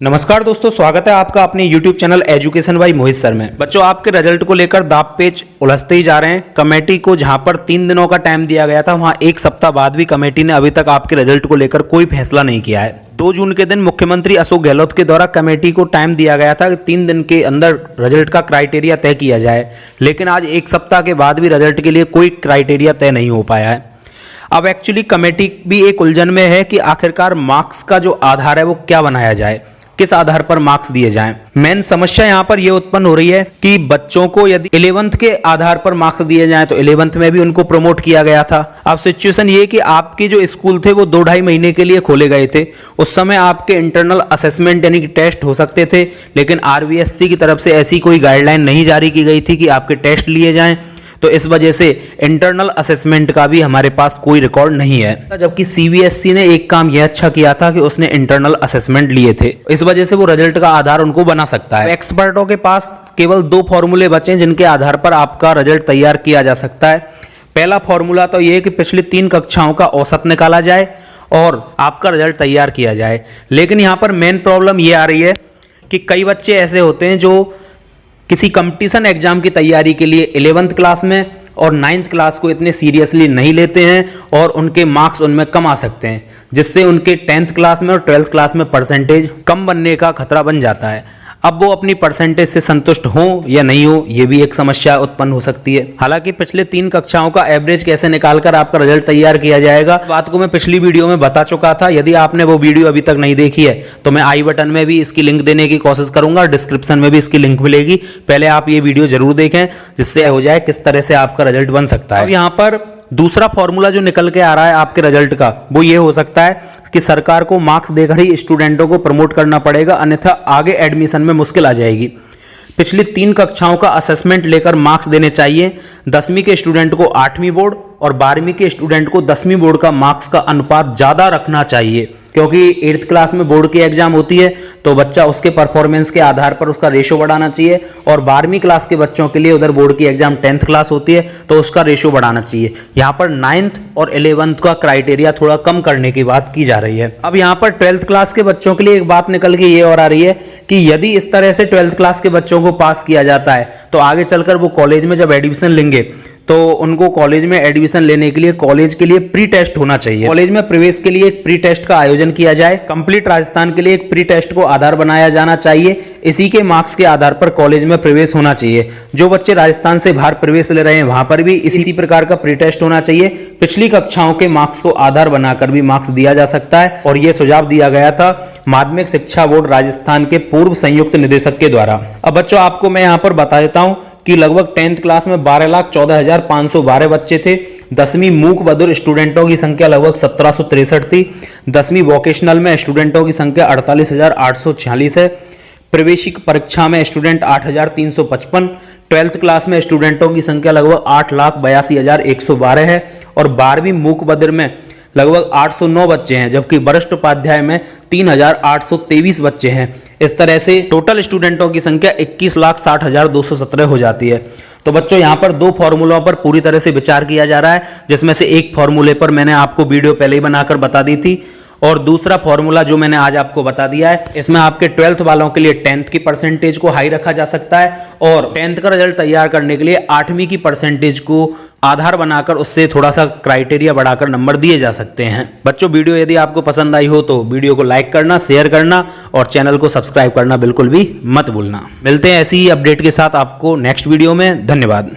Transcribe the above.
नमस्कार दोस्तों, स्वागत है आपका अपने YouTube channel education by Mohit sir में। बच्चों, आपके रिजल्ट को लेकर दाव पेच उलझते ही जा रहे हैं। कमेटी को जहां पर 3 दिनों का टाइम दिया गया था, वहां 1 सप्ताह बाद भी कमेटी ने अभी तक आपके रिजल्ट को लेकर कोई फैसला नहीं किया है। 2 जून के दिन मुख्यमंत्री अशोक गहलोत के द्वारा कमेटी को टाइम दिया गया था कि 3 दिन के अंदर रिजल्ट का क्राइटेरिया तय किया जाए, लेकिन आज 1 सप्ताह के बाद भी रिजल्ट के लिए कोई क्राइटेरिया तय नहीं हो पाया है। अब एक्चुअली कमेटी भी एक उलझन में है कि आखिरकार मार्क्स का जो आधार है वो क्या बनाया जाए, किस आधार पर मार्क्स दिए जाएं। मेन समस्या यहां पर यह उत्पन्न हो रही है कि बच्चों को यदि 11th के आधार पर मार्क्स दिए जाएं तो 11th में भी उनको प्रमोट किया गया था। अब सिचुएशन ये कि आपके जो स्कूल थे वो 2-2.5 महीने के लिए खोले गए थे। उस समय आपके इंटरनल असेसमेंट यानी कि टेस्ट हो सकते थे, लेकिन आरबीएससी की तरफ से ऐसी कोई गाइडलाइन नहीं जारी की गई थी कि आपके टेस्ट लिए जाएं। तो इस वजह से इंटरनल असेसमेंट का भी हमारे पास कोई रिकॉर्ड नहीं है, जबकि सीबीएसई ने एक काम यह अच्छा किया था कि उसने इंटरनल असेसमेंट लिए थे। इस वजह से वो रिजल्ट का आधार उनको बना सकता है। एक्सपर्टों के पास केवल 2 फॉर्मूले बचे हैं जिनके आधार पर आपका रिजल्ट तैयार किया जा सकता है। पहला फॉर्मूला तो ये कि पिछली 3 कक्षाओं का औसत निकाला जाए और आपका रिजल्ट तैयार किया जाए। लेकिन यहाँ पर मेन प्रॉब्लम ये आ रही है कि कई बच्चे ऐसे होते हैं जो किसी कंपटीशन एग्जाम की तैयारी के लिए 11th क्लास में और 9th क्लास को इतने सीरियसली नहीं लेते हैं और उनके मार्क्स उनमें कम आ सकते हैं, जिससे उनके 10th क्लास में और 12th क्लास में परसेंटेज कम बनने का खतरा बन जाता है। अब वो अपनी परसेंटेज से संतुष्ट हो या नहीं हो, ये भी एक समस्या उत्पन्न हो सकती है। हालांकि पिछले 3 कक्षाओं का एवरेज कैसे निकालकर आपका रिजल्ट तैयार किया जाएगा, बात को मैं पिछली वीडियो में बता चुका था। यदि आपने वो वीडियो अभी तक नहीं देखी है तो मैं आई बटन में भी इसकी लिंक देने की कोशिश करूंगा, डिस्क्रिप्शन में भी इसकी लिंक मिलेगी। पहले आप ये वीडियो जरूर देखें, जिससे हो जाए किस तरह से आपका रिजल्ट बन सकता है। अब यहाँ पर दूसरा फॉर्मूला जो निकल के आ रहा है आपके रिजल्ट का, वो ये हो सकता है कि सरकार को मार्क्स देकर ही स्टूडेंटों को प्रमोट करना पड़ेगा, अन्यथा आगे एडमिशन में मुश्किल आ जाएगी। पिछली 3 कक्षाओं का असेसमेंट लेकर मार्क्स देने चाहिए। 10वीं के स्टूडेंट को 8वीं बोर्ड और 12वीं के स्टूडेंट को 10वीं बोर्ड का मार्क्स का अनुपात ज़्यादा रखना चाहिए, क्योंकि 8th क्लास में बोर्ड की एग्जाम होती है तो बच्चा उसके परफॉर्मेंस के आधार पर उसका रेशो बढ़ाना चाहिए, और 12वीं क्लास के बच्चों के लिए उधर बोर्ड की एग्जाम 10th क्लास होती है तो उसका रेशो बढ़ाना चाहिए। यहाँ पर 9th और 11th का क्राइटेरिया थोड़ा कम करने की बात की जा रही है। अब यहाँ पर 12th क्लास के बच्चों के लिए एक बात निकल के ये और आ रही है कि यदि इस तरह से 12th क्लास के बच्चों को पास किया जाता है तो आगे चलकर वो कॉलेज में जब एडमिशन लेंगे तो उनको कॉलेज में एडमिशन लेने के लिए कॉलेज के लिए प्री टेस्ट होना चाहिए। कॉलेज में प्रवेश के लिए एक प्री टेस्ट का आयोजन किया जाए। कंप्लीट राजस्थान के लिए एक प्री टेस्ट को आधार बनाया जाना चाहिए। इसी के मार्क्स के आधार पर कॉलेज में प्रवेश होना चाहिए। जो बच्चे राजस्थान से बाहर प्रवेश ले रहे हैं वहां पर भी इसी प्रकार का प्री टेस्ट होना चाहिए। पिछली कक्षाओं के मार्क्स को आधार बनाकर भी मार्क्स दिया जा सकता है, और यह सुझाव दिया गया था माध्यमिक शिक्षा बोर्ड राजस्थान के पूर्व संयुक्त निदेशक के द्वारा। अब बच्चों, आपको मैं यहाँ पर बता देता हूँ कि लगभग 10th क्लास में 12,14,512 बच्चे थे। 10वीं मूक बधिर स्टूडेंटों की संख्या लगभग 1763 थी। 10वीं वोकेशनल में स्टूडेंटों की संख्या 48,846 है। प्रवेशिक परीक्षा में स्टूडेंट 8,355। 12th क्लास में स्टूडेंटों की संख्या लगभग 8,82,112 है, और 12वीं मूक बधिर में लगभग 809 बच्चे हैं, जबकि वरिष्ठ उपाध्याय में 3,823 बच्चे हैं। इस तरह से टोटल स्टूडेंटों की संख्या 21,60,217 हो जाती है। तो बच्चों, यहाँ पर 2 फॉर्मूलों पर पूरी तरह से विचार किया जा रहा है, जिसमें से एक फॉर्मूले पर मैंने आपको वीडियो पहले ही बनाकर बता दी थी, और दूसरा फॉर्मूला जो मैंने आज आपको बता दिया है, इसमें आपके 12th वालों के लिए 10th की परसेंटेज को हाई रखा जा सकता है, और 10th का रिजल्ट तैयार करने के लिए 8वीं की परसेंटेज को आधार बनाकर उससे थोड़ा सा क्राइटेरिया बढ़ाकर नंबर दिए जा सकते हैं। बच्चों, वीडियो यदि आपको पसंद आई हो तो वीडियो को लाइक करना, शेयर करना और चैनल को सब्सक्राइब करना बिल्कुल भी मत भूलना। मिलते हैं ऐसी ही अपडेट के साथ आपको नेक्स्ट वीडियो में। धन्यवाद।